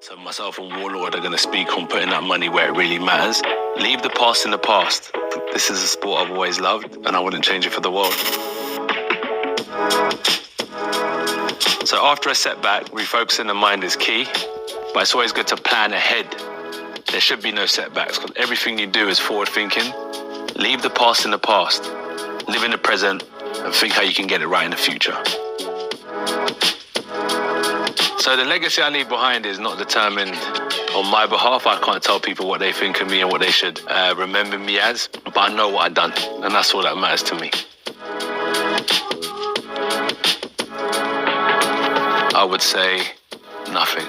So myself and Warlord are going to speak on putting that money where it really matters. Leave the past in the past. This is a sport I've always loved, and I wouldn't change it for the world. So after a setback, refocusing the mind is key, but it's always good to plan ahead. There should be no setbacks, because everything you do is forward thinking. Leave the past in the past. Live in the present, and think how you can get it right in the future. So the legacy I leave behind is not determined on my behalf. I can't tell people what they think of me and what they should remember me as, but I know what I've done, and that's all that matters to me. I would say nothing.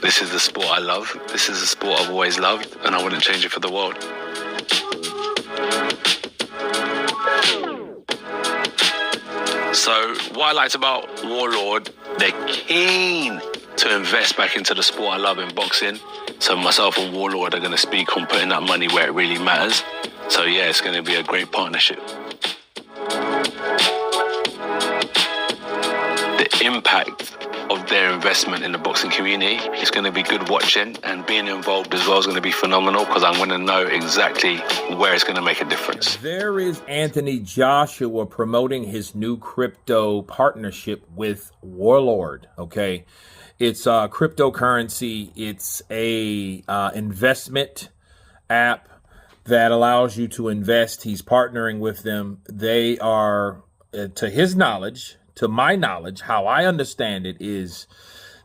This is the sport I love. This is the sport I've always loved, and I wouldn't change it for the world. So what I liked about Warlord, they're keen to invest back into the sport I love in boxing. So myself and Warlord are going to speak on putting that money where it really matters. So yeah, it's going to be a great partnership. The impact of their investment in the boxing community is going to be good watching, and being involved as well is going to be phenomenal, because I'm going to know exactly where it's going to make a difference. There is Anthony Joshua promoting his new crypto partnership with Warlord. Okay, it's cryptocurrency. It's a investment app that allows you to invest. He's partnering with them. They are, to his knowledge, to my knowledge, how I understand it is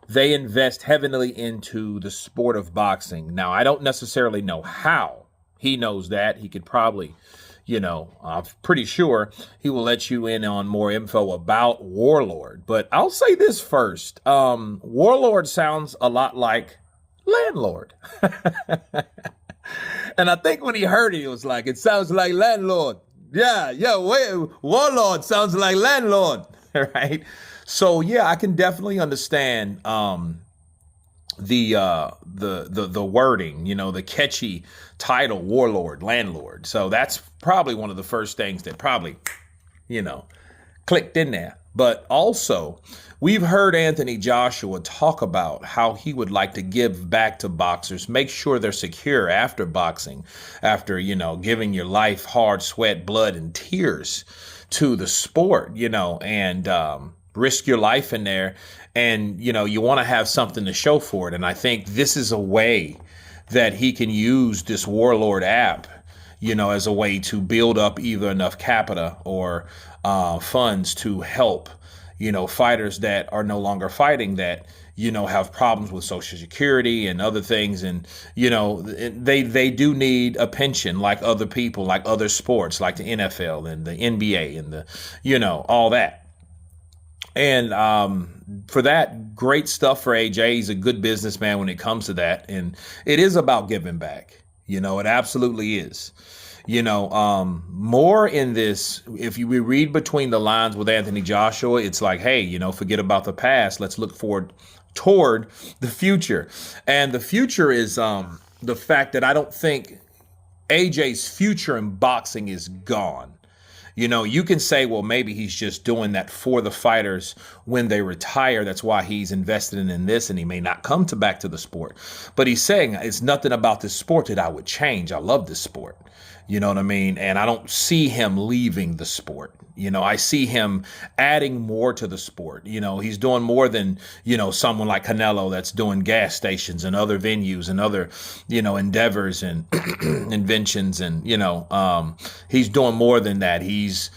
they invest heavily into the sport of boxing. Now, I don't necessarily know how. He knows that. He could probably, I'm pretty sure he will let you in on more info about Warlord. But I'll say this first. Warlord sounds a lot like landlord. And I think when he heard it, he was like, it sounds like landlord. Yeah, Warlord sounds like landlord. Right. So yeah, I can definitely understand the wording, the catchy title, Warlord, landlord. So that's probably one of the first things that probably, clicked in there. But also, we've heard Anthony Joshua talk about how he would like to give back to boxers, make sure they're secure after boxing, after, giving your life, hard sweat, blood, and tears to the sport, and risk your life in there. And, you want to have something to show for it. And I think this is a way that he can use this Warlord app, as a way to build up either enough capital or funds to help, fighters that are no longer fighting, that, have problems with Social Security and other things. And, they do need a pension like other people, like other sports, like the NFL and the NBA and all that. And for that, great stuff for AJ. He's a good businessman when it comes to that. And it is about giving back. It absolutely is. More in this, if we read between the lines with Anthony Joshua, it's like, hey, forget about the past. Let's look forward toward the future. And the future is the fact that I don't think AJ's future in boxing is gone. You can say, well, maybe he's just doing that for the fighters when they retire. That's why he's invested in this, and he may not come back to the sport. But he's saying it's nothing about this sport that I would change. I love this sport. You know what I mean? And I don't see him leaving the sport. I see him adding more to the sport. He's doing more than, someone like Canelo that's doing gas stations and other venues and other, endeavors and inventions. And, he's doing more than that. He's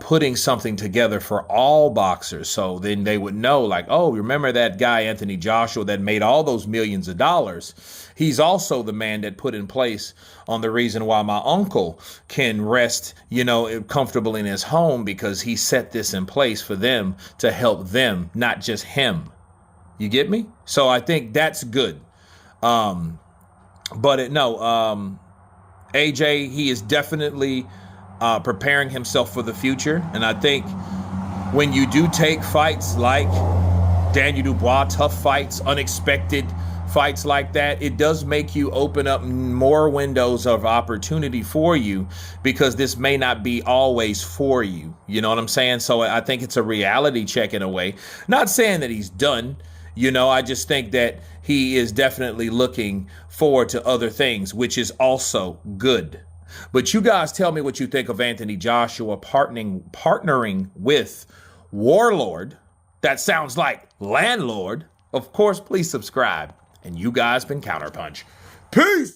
putting something together for all boxers. So then they would know, like, oh, remember that guy, Anthony Joshua, that made all those millions of dollars. He's also the man that put in place on the reason why my uncle can rest, comfortable in his home, because he set this in place for them to help them, not just him. You get me? So I think that's good. AJ, he is definitely preparing himself for the future. And I think when you do take fights like Daniel Dubois, tough fights, unexpected fights like that, it does make you open up more windows of opportunity for you, because this may not be always for you. You know what I'm saying? So I think it's a reality check in a way. Not saying that he's done. I just think that he is definitely looking forward to other things, which is also good. But you guys tell me what you think of Anthony Joshua partnering with Warlord. That sounds like landlord. Of course, please subscribe. And you guys been Counterpunch. Peace.